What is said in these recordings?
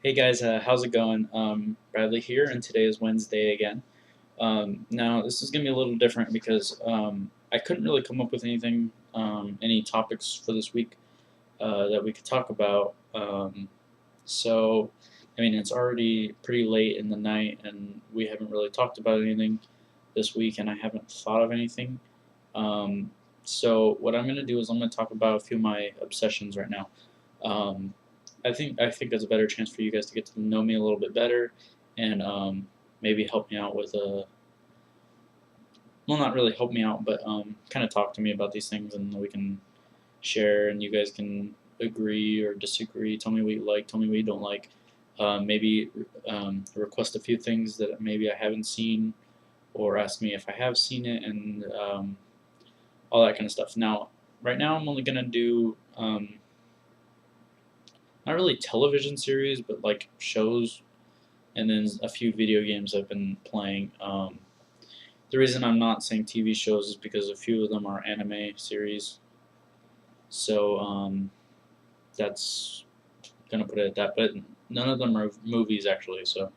Hey guys, how's it going? Bradley here, and today is Wednesday again. Now, this is going to be a little different because I couldn't really come up with anything, any topics for this week that we could talk about. I mean, it's already pretty late in the night, and we haven't really talked about anything this week, and I haven't thought of anything. Um, what I'm going to do is I'm going to talk about a few of my obsessions right now. Um, I think that's a better chance for you guys to get to know me a little bit better, and maybe help me out with a well, not really help me out, but kind of talk to me about these things, and we can share, and you guys can agree or disagree. Tell me what you like, tell me what you don't like. Maybe request a few things that maybe I haven't seen, or ask me if I have seen it, and all that kind of stuff. Now, right now, I'm only gonna do not really television series, but like shows, and then a few video games I've been playing. The reason I'm not saying TV shows is because a few of them are anime series, so that's gonna put it at that. But none of them are movies actually, so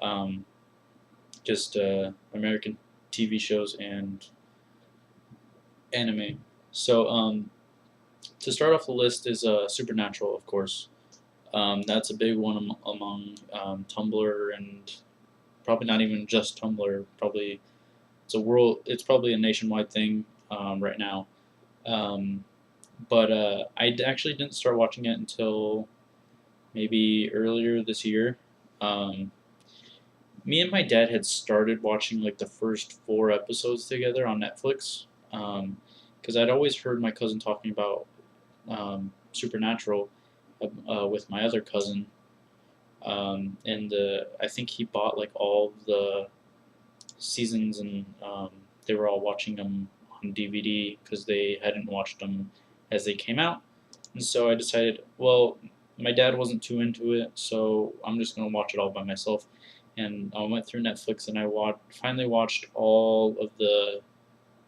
um, just American TV shows and anime. So to start off the list is Supernatural, of course. That's a big one among Tumblr, and probably not even just Tumblr. Probably it's a world. It's probably a nationwide thing right now. Um, but I actually didn't start watching it until maybe earlier this year. Um, Me and my dad had started watching like the first four episodes together on Netflix because I'd always heard my cousin talking about Supernatural with my other cousin, and I think he bought like all the seasons, and they were all watching them on DVD because they hadn't watched them as they came out. And so I decided, well, my dad wasn't too into it, so I'm just gonna watch it all by myself. And I went through Netflix and I finally watched all of the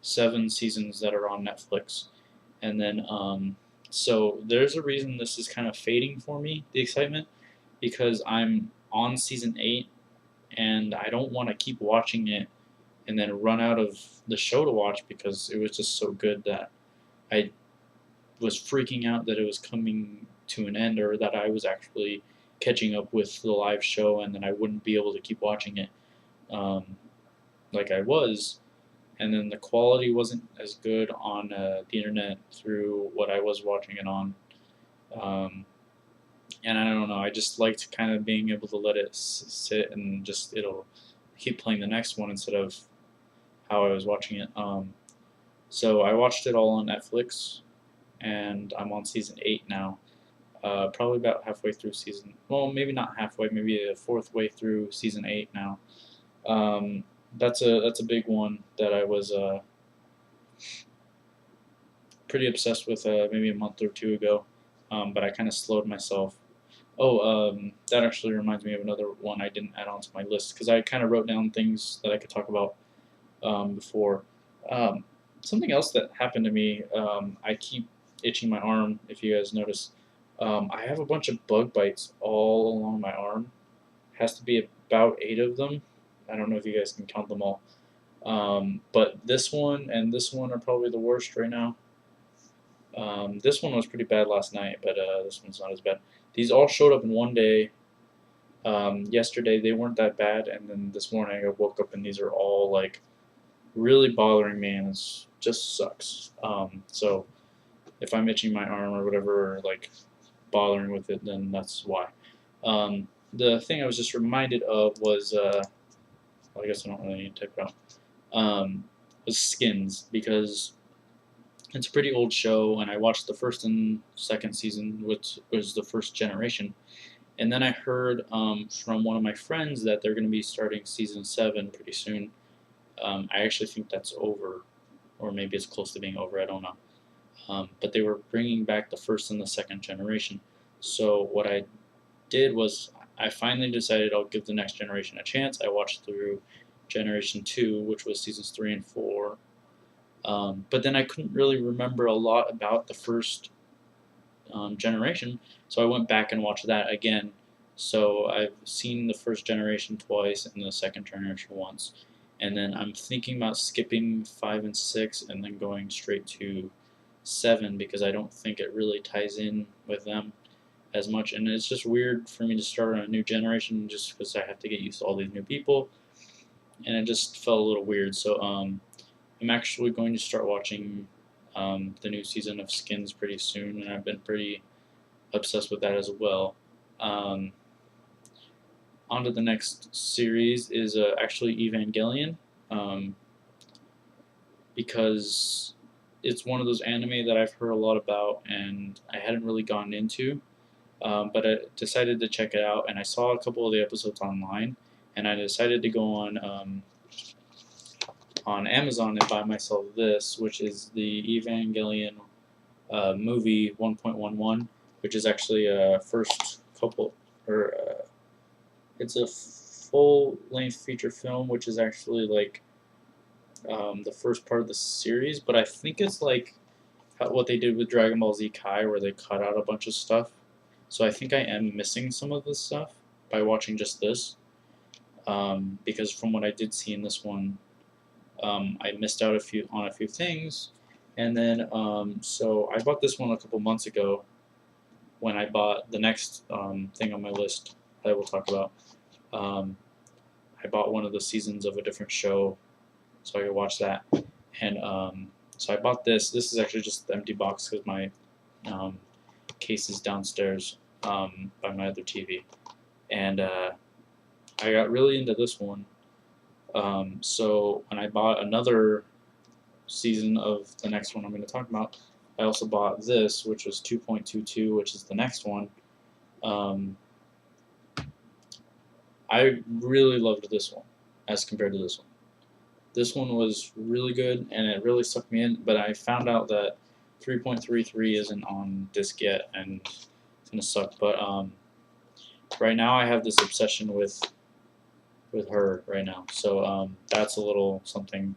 seven seasons that are on Netflix. And then so there's a reason this is kind of fading for me, the excitement, because I'm on season 8 and I don't want to keep watching it and then run out of the show to watch because it was just so good that I was freaking out that it was coming to an end, or that I was actually catching up with the live show and then I wouldn't be able to keep watching it um, like I was. And then the quality wasn't as good on the internet through what I was watching it on. Um, and I don't know, I just liked kind of being able to let it sit and just it'll keep playing the next one instead of how I was watching it. So I watched it all on Netflix, and I'm on season 8 now. Probably about halfway through season. Well, maybe not halfway, maybe a fourth way through season 8 now. Um, that's a big one that I was pretty obsessed with maybe a month or two ago, but I kind of slowed myself. Oh, that actually reminds me of another one I didn't add onto my list because I kind of wrote down things that I could talk about before. Um, Something else that happened to me, I keep itching my arm, if you guys notice. I have a bunch of bug bites all along my arm. Has to be about 8 of them. I don't know if you guys can count them all. But this one and this one are probably the worst right now. This one was pretty bad last night, but this one's not as bad. These all showed up in one day. Yesterday they weren't that bad, and then this morning I woke up and these are all like really bothering me, and it just sucks. So if I'm itching my arm or whatever, or like bothering with it, then that's why. The thing I was just reminded of was, well, I guess I don't really need to type it out, was Skins, because it's a pretty old show, and I watched the first and second season, which was the first generation. And then I heard from one of my friends that they're going to be starting season 7 pretty soon. I actually think that's over, or maybe it's close to being over. I don't know. But they were bringing back the first and the second generation. So what I did was I finally decided I'll give the next generation a chance. I watched through Generation 2, which was seasons 3 and 4. But then I couldn't really remember a lot about the first generation, so I went back and watched that again. So I've seen the first generation twice and the second generation once, and then I'm thinking about skipping 5 and 6 and then going straight to 7 because I don't think it really ties in with them as much, and it's just weird for me to start on a new generation just because I have to get used to all these new people, and it just felt a little weird. So I'm actually going to start watching the new season of Skins pretty soon, and I've been pretty obsessed with that as well. Um, On to the next series is actually Evangelion, um, because it's one of those anime that I've heard a lot about and I hadn't really gotten into. But I decided to check it out, and I saw a couple of the episodes online, and I decided to go on Amazon and buy myself this, which is the Evangelion movie 1.11, which is actually a first couple, or it's a full-length feature film, which is actually like the first part of the series. But I think it's like what they did with Dragon Ball Z Kai, where they cut out a bunch of stuff. So I think I am missing some of this stuff by watching just this, because from what I did see in this one, I missed out on a few things, and then so I bought this one a couple months ago when I bought the next thing on my list that I will talk about. Um, I bought one of the seasons of a different show so I could watch that, and so I bought this. This is actually just the empty box because my um, case is downstairs by my other TV, and I got really into this one. So when I bought another season of the next one I'm going to talk about, I also bought this, which was 2.22, which is the next one. Um, I really loved this one as compared to this one. This one was really good, and it really sucked me in, but I found out that 3.33 isn't on disc yet, and it's going to suck. But right now I have this obsession with her right now. So that's a little something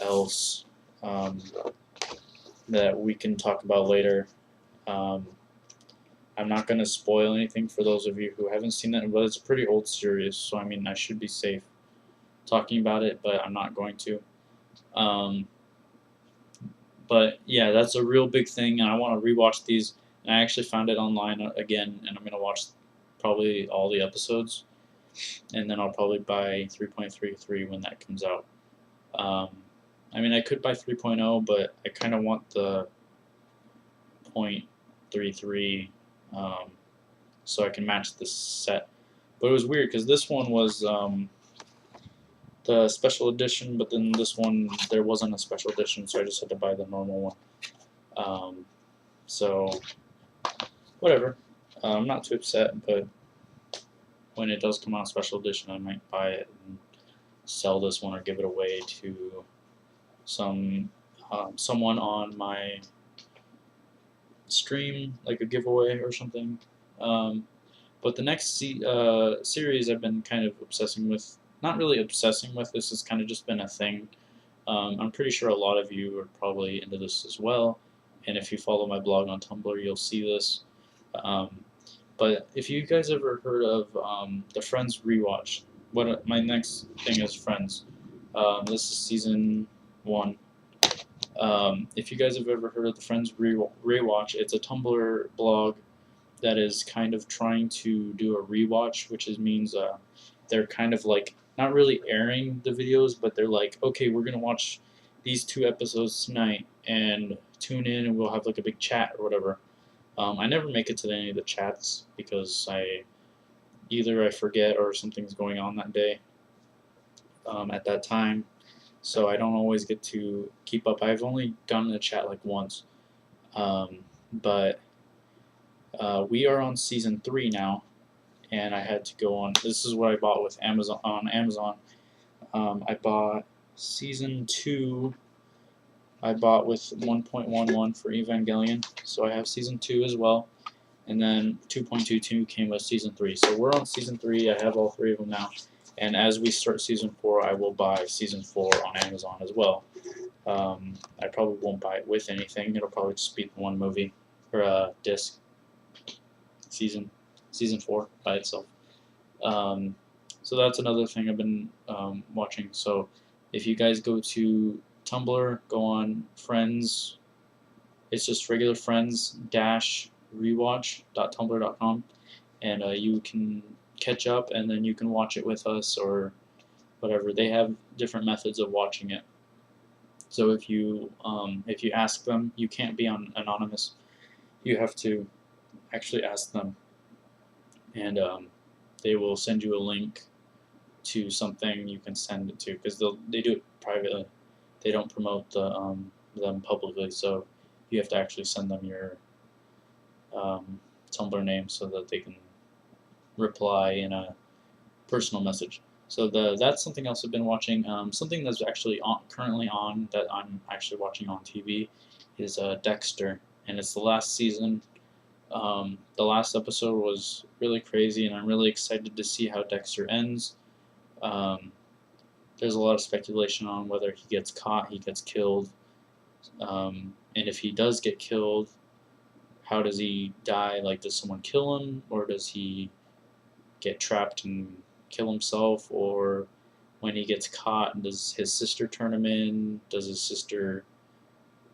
else that we can talk about later. I'm not going to spoil anything for those of you who haven't seen it, but it's a pretty old series, so I mean I should be safe talking about it, but I'm not going to. But yeah, that's a real big thing, and I want to rewatch these. And I actually found it online again, and I'm going to watch probably all the episodes, and then I'll probably buy 3.33 when that comes out. I mean, I could buy 3.0, but I kind of want the 0.33 so I can match the set. But it was weird because this one was the special edition, but then this one there wasn't a special edition, so I just had to buy the normal one. So whatever. I'm not too upset, but when it does come out special edition, I might buy it and sell this one or give it away to someone on my stream, like a giveaway or something. But the next series I've been kind of obsessing with, not really obsessing with, this has kind of just been a thing. I'm pretty sure a lot of you are probably into this as well, and if you follow my blog on Tumblr, you'll see this. But if you guys ever heard of the Friends rewatch, my next thing is Friends. This is season 1. If you guys have ever heard of the Friends rewatch, it's a Tumblr blog that is kind of trying to do a rewatch, which means they're kind of like not really airing the videos, but they're like, okay, we're gonna watch these 2 episodes tonight, and tune in, and we'll have like a big chat or whatever. I never make it to any of the chats because either I forget or something's going on that day at that time, so I don't always get to keep up. I've only gone in the chat like once, but we are on season 3 now, and I had to go on. This is what I bought with Amazon on Amazon. I bought season 2. I bought with 1.11 for Evangelion, so I have season 2 as well, and then 2.22 came with season 3. So we're on season 3. I have all 3 of them now, and as we start season 4, I will buy season 4 on Amazon as well. I probably won't buy it with anything. It'll probably just be one movie or a disc season. season 4 by itself. Um, so that's another thing I've been watching. So if you guys go to Tumblr, go on Friends. It's just regular Friends dash rewatch.tumblr.com, and you can catch up, and then you can watch it with us or whatever. They have different methods of watching it. So if you ask them, you can't be on anonymous. You have to actually ask them, and they will send you a link to something you can send it to, because they do it privately. They don't promote them publicly, so you have to actually send them your Tumblr name so that they can reply in a personal message. So that's something else I've been watching. Something that's actually currently on that I'm actually watching on TV is Dexter, and it's the last season. The last episode was really crazy, and I'm really excited to see how Dexter ends. Um, there's a lot of speculation on whether he gets caught, he gets killed, and if he does get killed, how does he die? Like, does someone kill him, or does he get trapped and kill himself? Or when he gets caught, does his sister turn him in? Does his sister,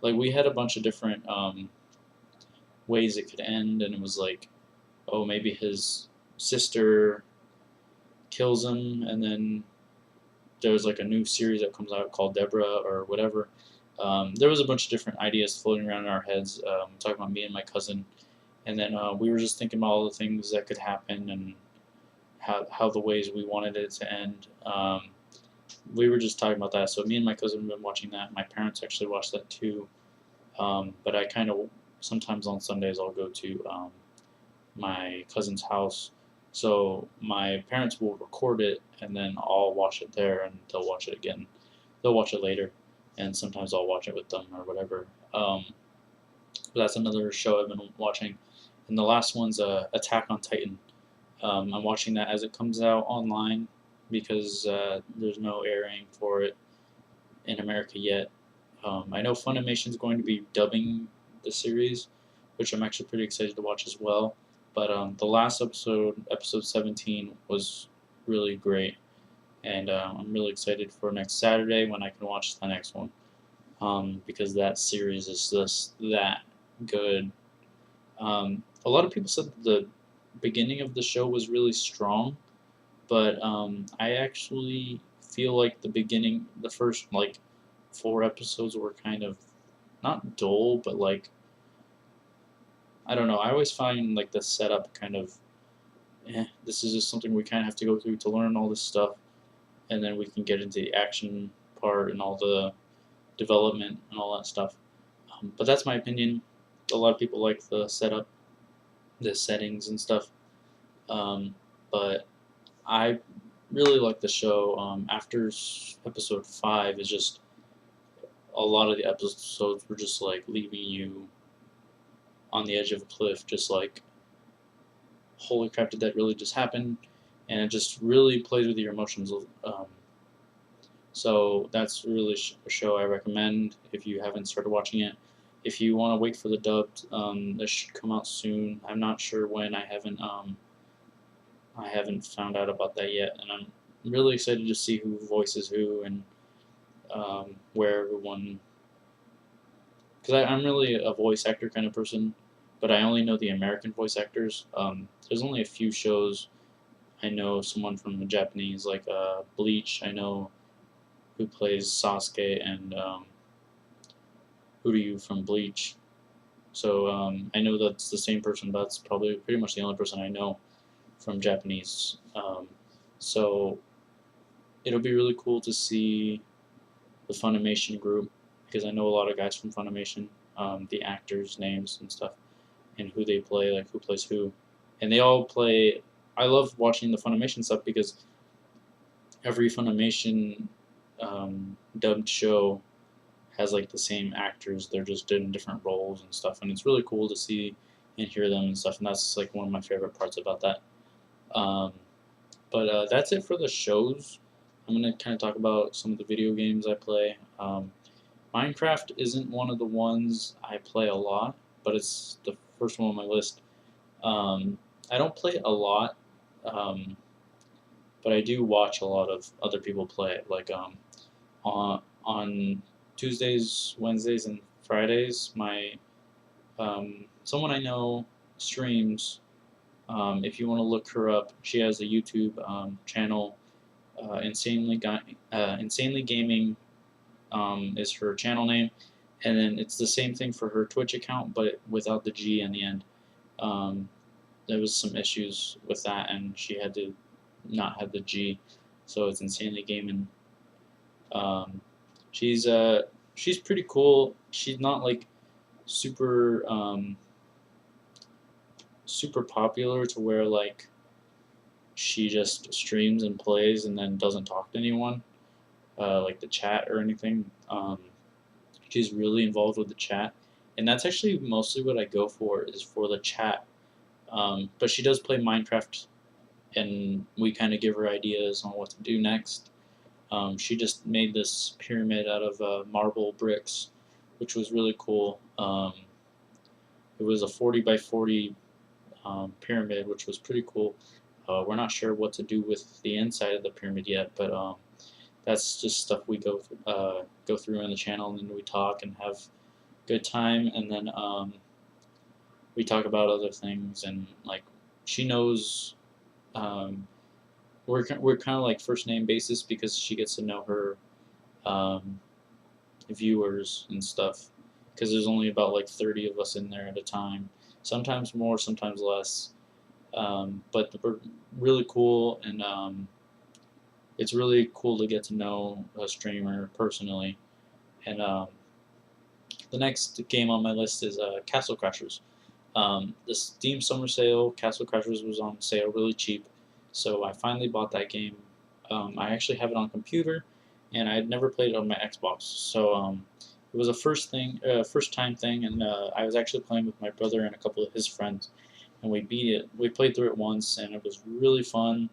like, we had a bunch of different ways it could end, and it was like, oh, maybe his sister kills him, and then there's like a new series that comes out called Deborah or whatever. There was a bunch of different ideas floating around in our heads, talking about me and my cousin, and then we were just thinking about all the things that could happen and how the ways we wanted it to end. We were just talking about that. So me and my cousin have been watching that. My parents actually watched that too. But I kind of sometimes on Sundays I'll go to my cousin's house. So my parents will record it, and then I'll watch it there, and they'll watch it again. They'll watch it later, and sometimes I'll watch it with them or whatever. But that's another show I've been watching. And the last one's Attack on Titan. I'm watching that as it comes out online because there's no airing for it in America yet. I know Funimation's going to be dubbing the series, which I'm actually pretty excited to watch as well. But the last episode, episode 17, was really great, and I'm really excited for next Saturday when I can watch the next one, because that series is just that good. A lot of people said that the beginning of the show was really strong, but I actually feel like the first like 4 episodes were kind of not dull, but like, I don't know. I always find like the setup kind of, this is just something we kind of have to go through to learn all this stuff, and then we can get into the action part and all the development and all that stuff. But that's my opinion. A lot of people like the setup, the settings and stuff. But I really like the show. After episode 5 is just, a lot of the episodes were just like leaving you on the edge of a cliff, just like, holy crap, did that really just happen? And it just really plays with your emotions. So that's really a show I recommend if you haven't started watching it. If you want to wait for the dubbed, this should come out soon. I'm not sure when. I haven't found out about that yet, and I'm really excited to see who voices who and where everyone. Because I'm really a voice actor kind of person, but I only know the American voice actors. There's only a few shows I know someone from the Japanese, like Bleach. I know who plays Sasuke and Uryu from Bleach. So I know that's the same person, but that's probably pretty much the only person I know from Japanese. So it'll be really cool to see the Funimation group, because I know a lot of guys from Funimation, the actors' names and stuff, and who they play, like who plays who. And they all play. I love watching the Funimation stuff because every Funimation dubbed show has like the same actors. They're just in different roles and stuff, and it's really cool to see and hear them and stuff. And that's like one of my favorite parts about that. But that's it for the shows. I'm gonna kind of talk about some of the video games I play. Minecraft isn't one of the ones I play a lot, but it's the first one on my list. I don't play it a lot, um, but I do watch a lot of other people play it. Like on Tuesdays, Wednesdays, and Fridays, my someone I know streams. If you want to look her up, she has a YouTube channel. Insanely Gaming is her channel name, and then it's the same thing for her Twitch account, but without the G in the end. Um, there was some issues with that, and she had to not have the G, so it's Insanely Gaming. Um, she's uh she's pretty cool. She's not like super super popular to where like she just streams and plays and then doesn't talk to anyone, like the chat or anything. She's really involved with the chat, and that's actually mostly what I go for is for the chat. But she does play Minecraft, and we kind of give her ideas on what to do next. She just made this pyramid out of marble bricks, which was really cool. It was a 40 by 40 pyramid, which was pretty cool. We're not sure what to do with the inside of the pyramid yet, but that's just stuff we go through on the channel, and then we talk and have good time, and then we talk about other things, and like she knows um, we're kind of like first name basis because she gets to know her um, viewers and stuff because there's only about like 30 of us in there at a time, sometimes more, sometimes less. But we're really cool, and it's really cool to get to know a streamer personally. And the next game on my list is Castle Crashers. The Steam Summer Sale, Castle Crashers was on sale really cheap, so I finally bought that game. I actually have it on computer, and I had never played it on my Xbox, so it was a first time thing, and I was actually playing with my brother and a couple of his friends, and we beat it. We played through it once, and it was really fun.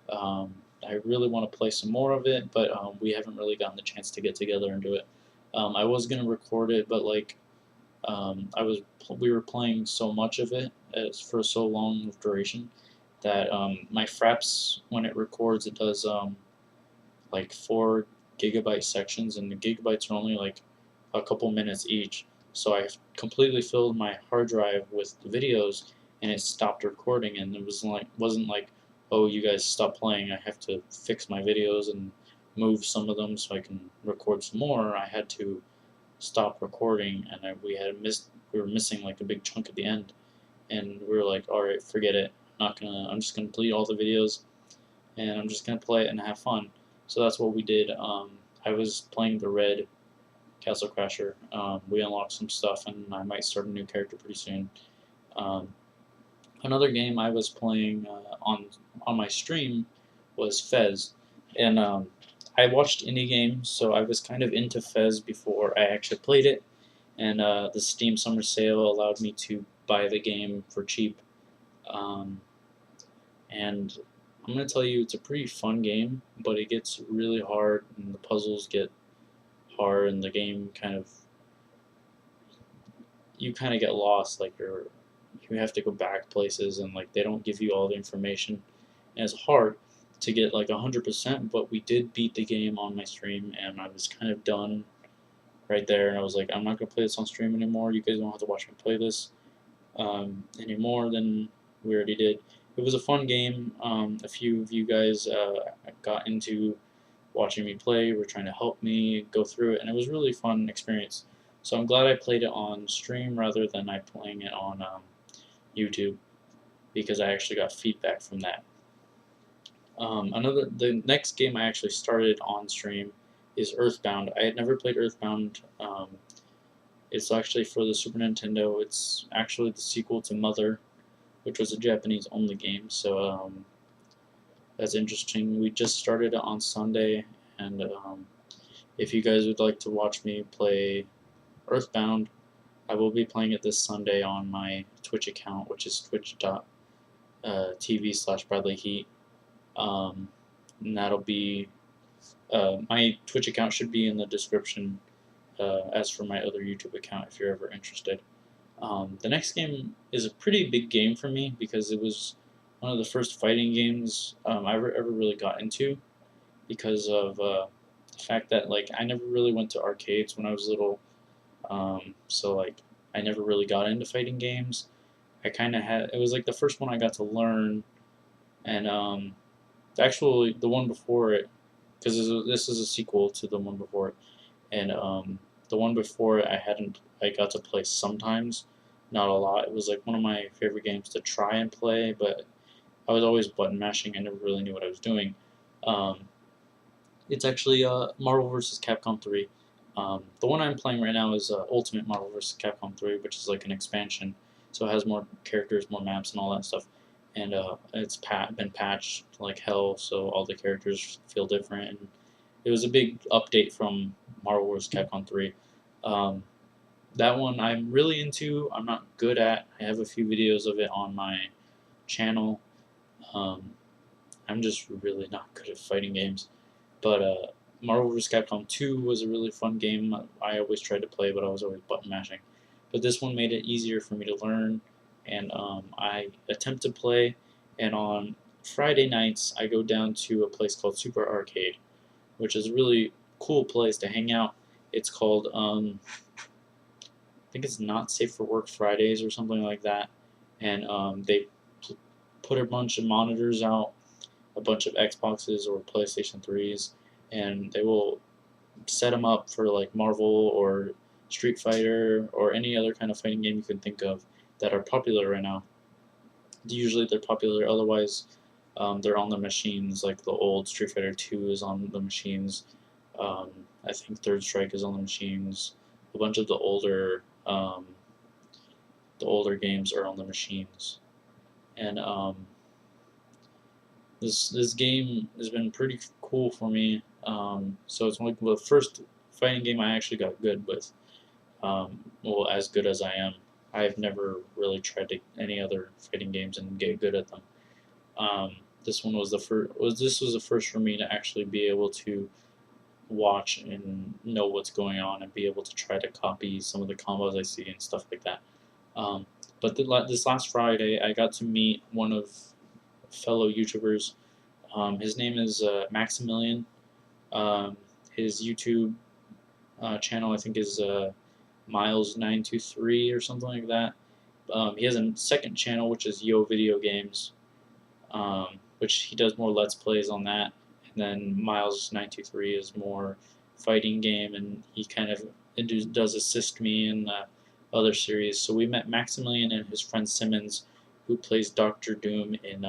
Um, I really want to play some more of it, but we haven't really gotten the chance to get together and do it. I was gonna record it, but like we were playing so much of it for so long of duration that my Fraps, when it records, it does like 4 GB sections, and the gigabytes are only like a couple minutes each. So I completely filled my hard drive with the videos, and it stopped recording. And it wasn't like, oh, you guys stop playing. I have to fix my videos and move some of them so I can record some more. I had to stop recording, and we were missing like a big chunk at the end, and we were like, all right, forget it. I'm just gonna delete all the videos, and I'm just gonna play it and have fun. So that's what we did. I was playing the red Castle Crasher. We unlocked some stuff, and I might start a new character pretty soon. Um, Another game I was playing on my stream was Fez, and I watched indie games, so I was kind of into Fez before I actually played it. And the Steam Summer Sale allowed me to buy the game for cheap. Um, and I'm gonna tell you, it's a pretty fun game, but it gets really hard, and the puzzles get hard, and the game you kind of get lost. Like you have to go back places, and like they don't give you all the information, and it's hard to get like 100%. But we did beat the game on my stream, and I was kind of done right there, and I was like, I'm not gonna play this on stream anymore. You guys don't have to watch me play this any more than we already did. It was a fun game. A few of you guys got into watching me play, were trying to help me go through it, and it was a really fun experience. So I'm glad I played it on stream rather than I playing it on YouTube, because I actually got feedback from that. The next game I actually started on stream is Earthbound. I had never played Earthbound. It's actually for the Super Nintendo. It's actually the sequel to Mother, which was a Japanese only game. So that's interesting. We just started it on Sunday, and if you guys would like to watch me play Earthbound, I will be playing it this Sunday on my Twitch account, which is twitch.tv/BradleyHeat. And that'll be my Twitch account should be in the description, as for my other YouTube account if you're ever interested. The next game is a pretty big game for me because it was one of the first fighting games I ever really got into because of the fact that like I never really went to arcades when I was little, so like I never really got into fighting games. I kind of had it was like the first one I got to learn, and actually the one before it, because this is a sequel to the one before it, and the one before it I got to play sometimes, not a lot. It was like one of my favorite games to try and play, but I was always button mashing. I never really knew what I was doing. Um, it's actually Marvel vs. Capcom 3. The one I'm playing right now is Ultimate Marvel vs. Capcom 3, which is like an expansion, so it has more characters, more maps, and all that stuff. And it's been patched like hell, so all the characters feel different. And it was a big update from Marvel vs. Capcom 3. Um, that one I'm really into. I'm not good at. I have a few videos of it on my channel. Um, I'm just really not good at fighting games. But Marvel vs. Capcom 2 was a really fun game. I always tried to play, but I was always button mashing. But this one made it easier for me to learn, and I attempt to play. And on Friday nights, I go down to a place called Super Arcade, which is a really cool place to hang out. It's called, I think it's Not Safe for Work Fridays or something like that. And they put a bunch of monitors out, a bunch of Xboxes or PlayStation 3s, and they will set them up for like Marvel or Street Fighter or any other kind of fighting game you can think of that are popular right now. Usually they're popular, otherwise they're on the machines. Like the old Street Fighter 2 is on the machines. Um, I think Third Strike is on the machines. A bunch of the older games are on the machines, and this game has been pretty cool for me. So it's like the first fighting game I actually got good with. Well, as good as I am. I've never really tried to any other fighting games and get good at them. This one was the first. This was the first for me to actually be able to watch and know what's going on and be able to try to copy some of the combos I see and stuff like that. Um, but this last Friday, I got to meet one of fellow YouTubers. His name is Maximilian. Um, his YouTube channel, I think, is Miles923 or something like that. He has a second channel, which is Yo Video Games, which he does more Let's Plays on that. And then Miles923 is more fighting game, and he kind of does assist me in other series. So we met Maximilian and his friend Simmons, who plays Doctor Doom in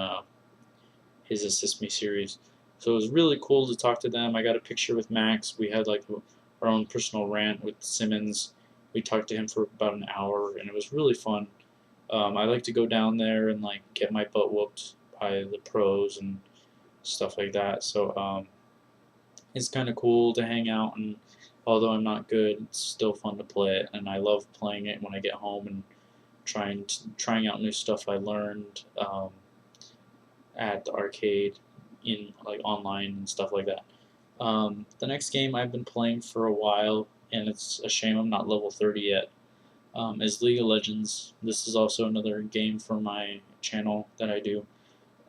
his Assist Me series. So it was really cool to talk to them. I got a picture with Max. We had like our own personal rant with Simmons. We talked to him for about an hour, and it was really fun. I like to go down there and like get my butt whooped by the pros and stuff like that. So it's kind of cool to hang out, and although I'm not good, it's still fun to play it, and I love playing it when I get home and trying out new stuff I learned at the arcade in like online and stuff like that. The next game I've been playing for a while, and it's a shame I'm not level 30 yet, is League of Legends. This is also another game for my channel that I do.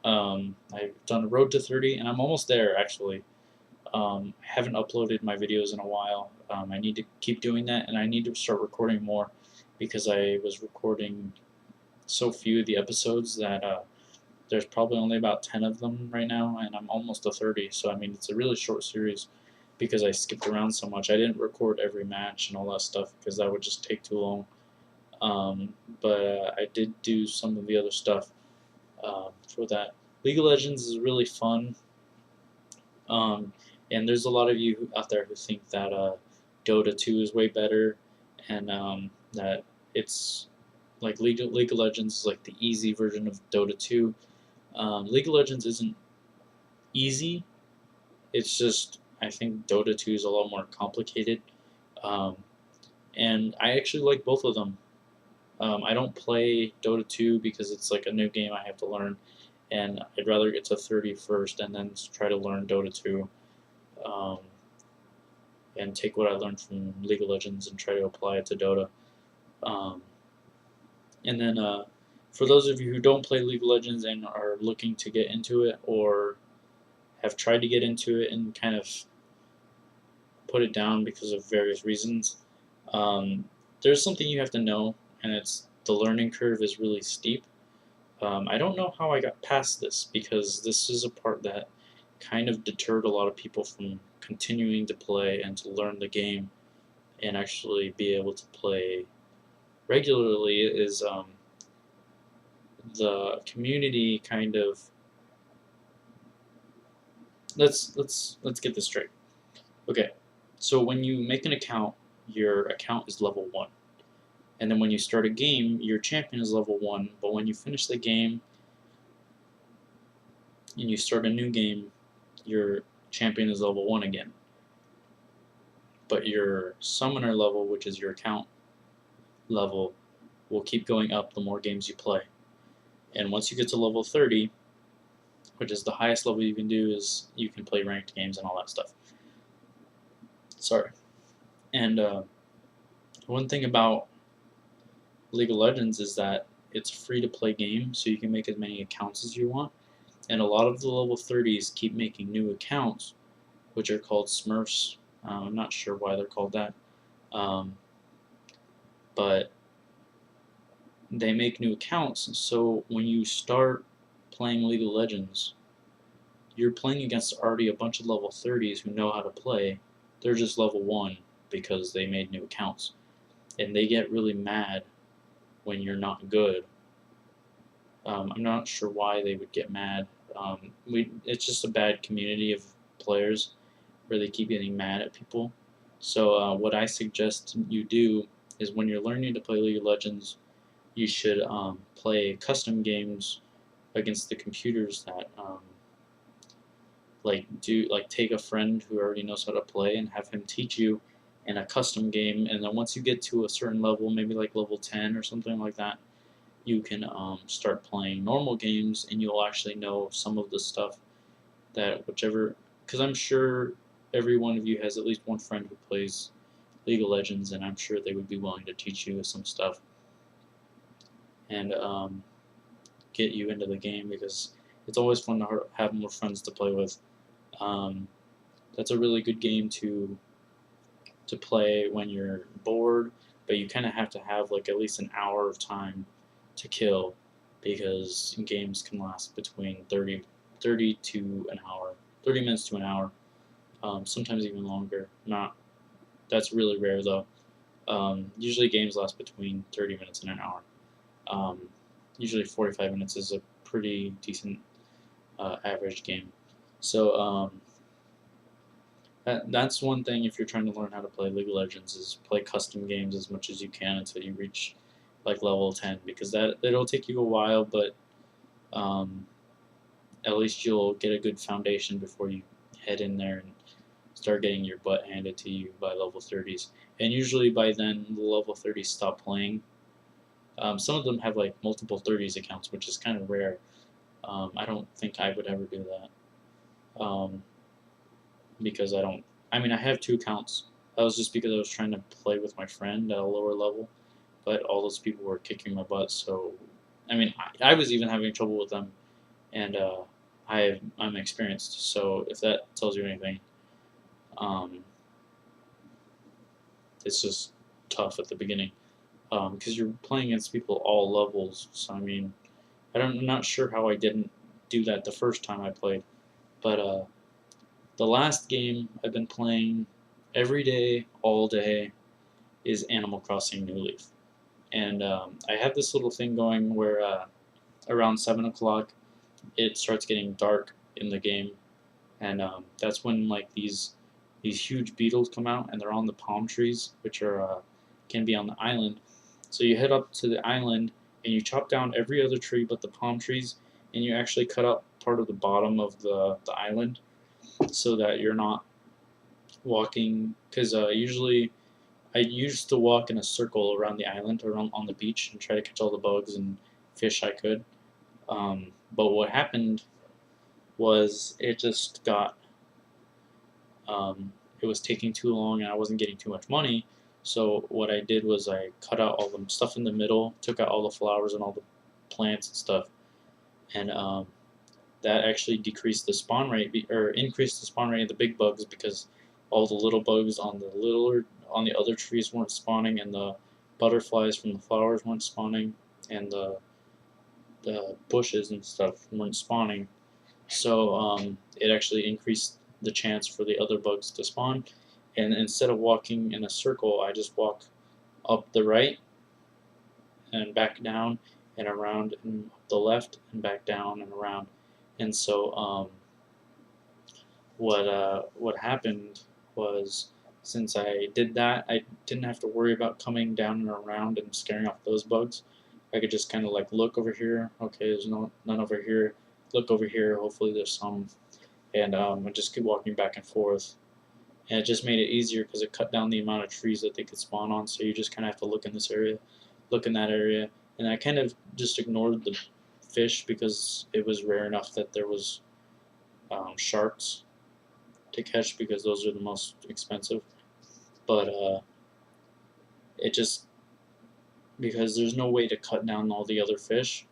I've done a Road to 30, and I'm almost there actually. I haven't uploaded my videos in a while. I need to keep doing that, and I need to start recording more because I was recording so few of the episodes that there's probably only about 10 of them right now, and I'm almost to 30. So I mean, it's a really short series because I skipped around so much. I didn't record every match and all that stuff because that would just take too long. But I did do some of the other stuff for that. League of Legends is really fun, and there's a lot of you out there who think that Dota 2 is way better, and that it's like League of Legends is like the easy version of Dota 2. League of Legends isn't easy. It's just I think Dota 2 is a lot more complicated, um, and I actually like both of them. I don't play Dota 2 because it's like a new game I have to learn, and I'd rather get to 30 first and then try to learn Dota 2, um, and take what I learned from League of Legends and try to apply it to Dota. Um, and then For those of you who don't play League of Legends and are looking to get into it, or have tried to get into it and kind of put it down because of various reasons, um, there's something you have to know, and it's the learning curve is really steep. I don't know how I got past this, because this is a part that kind of deterred a lot of people from continuing to play and to learn the game and actually be able to play regularly. Is the community kind of, let's get this straight. Okay, so when you make an account, your account is level 1. And then when you start a game, your champion is level 1, but when you finish the game and you start a new game, your champion is level 1 again. But your summoner level, which is your account level, will keep going up the more games you play. And once you get to level 30, which is the highest level you can do, is you can play ranked games and all that stuff. Sorry. And one thing about League of Legends is that it's a free to play game, so you can make as many accounts as you want. And a lot of the level 30s keep making new accounts, which are called Smurfs. I'm not sure why they're called that. But they make new accounts, so when you start playing League of Legends, you're playing against already a bunch of level 30s who know how to play. They're just level 1 because they made new accounts. And they get really mad when you're not good. I'm not sure why they would get mad. It's just a bad community of players where they keep getting mad at people. So what I suggest you do is, when you're learning to play League of Legends, you should play custom games against the computers that take a friend who already knows how to play and have him teach you in a custom game. And then once you get to a certain level, maybe like level 10 or something like that, you can start playing normal games, and you'll actually know some of the stuff that because I'm sure every one of you has at least one friend who plays League of Legends, and I'm sure they would be willing to teach you some stuff and get you into the game, because it's always fun to have more friends to play with. That's a really good game to play when you're bored, but you kind of have to have like at least an hour of time to kill, because games can last between 30 to an hour, 30 minutes to an hour, sometimes even longer. That's really rare though. Usually games last between 30 minutes and an hour. Usually 45 minutes is a pretty decent average game. So that's one thing if you're trying to learn how to play League of Legends, is play custom games as much as you can until you reach like level 10, because it'll take you a while, but at least you'll get a good foundation before you head in there and start getting your butt handed to you by level 30s. And usually by then the level 30s stop playing. Some of them have like multiple 30s accounts, which is kind of rare. I don't think I would ever do that, because I have 2 accounts. That was just because I was trying to play with my friend at a lower level, but all those people were kicking my butt. So, I was even having trouble with them, and I'm experienced. So if that tells you anything, it's just tough at the beginning, because you're playing against people all levels. So I'm not sure how I didn't do that the first time I played, but the last game I've been playing every day, all day, is Animal Crossing New Leaf. And I have this little thing going where around 7 o'clock it starts getting dark in the game, and that's when like these huge beetles come out, and they're on the palm trees, which can be on the island. So you head up to the island and you chop down every other tree but the palm trees, and you actually cut up part of the bottom of the island, so that you're not walking, because usually I used to walk in a circle around the island, around on the beach, and try to catch all the bugs and fish I could. But what happened was it just got, it was taking too long and I wasn't getting too much money. So what I did was I cut out all the stuff in the middle, took out all the flowers and all the plants and stuff, and that actually decreased the spawn rate or increased the spawn rate of the big bugs because all the little bugs on the other trees weren't spawning, and the butterflies from the flowers weren't spawning, and the bushes and stuff weren't spawning. So it actually increased the chance for the other bugs to spawn. And instead of walking in a circle, I just walk up the right and back down and around and up the left and back down and around. And so what happened was, since I did that, I didn't have to worry about coming down and around and scaring off those bugs. I could just kind of like look over here. Okay, there's none over here. Look over here. Hopefully there's some, and I just keep walking back and forth. And it just made it easier because it cut down the amount of trees that they could spawn on. So you just kind of have to look in this area, look in that area, and I kind of just ignored the fish because it was rare enough that there was sharks to catch because those are the most expensive. But it just, because there's no way to cut down all the other fish.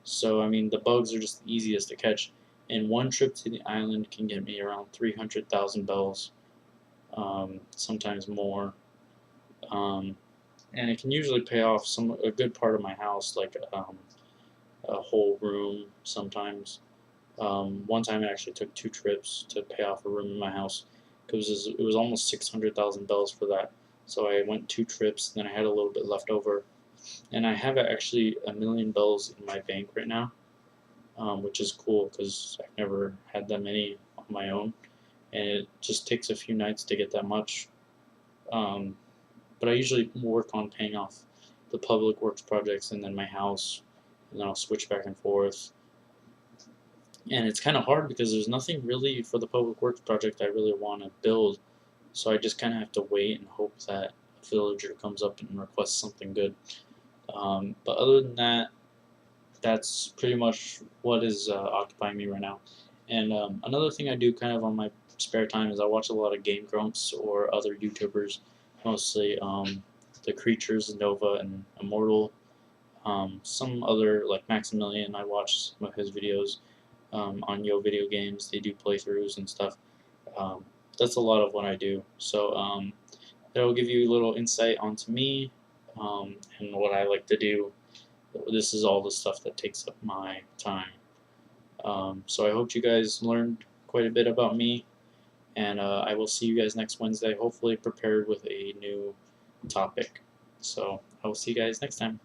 So I mean the bugs are just the easiest to catch. And one trip to the island can get me around 300,000 bells, sometimes more. And it can usually pay off a good part of my house, like a whole room sometimes. One time it actually took 2 trips to pay off a room in my house because it was almost 600,000 bells for that. So I went 2 trips, then I had a little bit left over, and I have actually 1,000,000 bells in my bank right now, which is cool because I've never had that many on my own, and it just takes a few nights to get that much. But I usually work on paying off the public works projects and then my house, and then I'll switch back and forth. And it's kind of hard because there's nothing really for the public works project I really want to build, so I just kind of have to wait and hope that a villager comes up and requests something good. But other than that, that's pretty much what is occupying me right now. And another thing I do kind of on my spare time is I watch a lot of Game Grumps or other YouTubers, mostly the Creatures, Nova, and Immortal. Some other, like Maximilian, I watch some of his videos on Yo Video Games. They do playthroughs and stuff. That's a lot of what I do. So that'll give you a little insight onto me and what I like to do. This is all the stuff that takes up my time. So I hope you guys learned quite a bit about me, and I will see you guys next Wednesday, hopefully prepared with a new topic. So I will see you guys next time.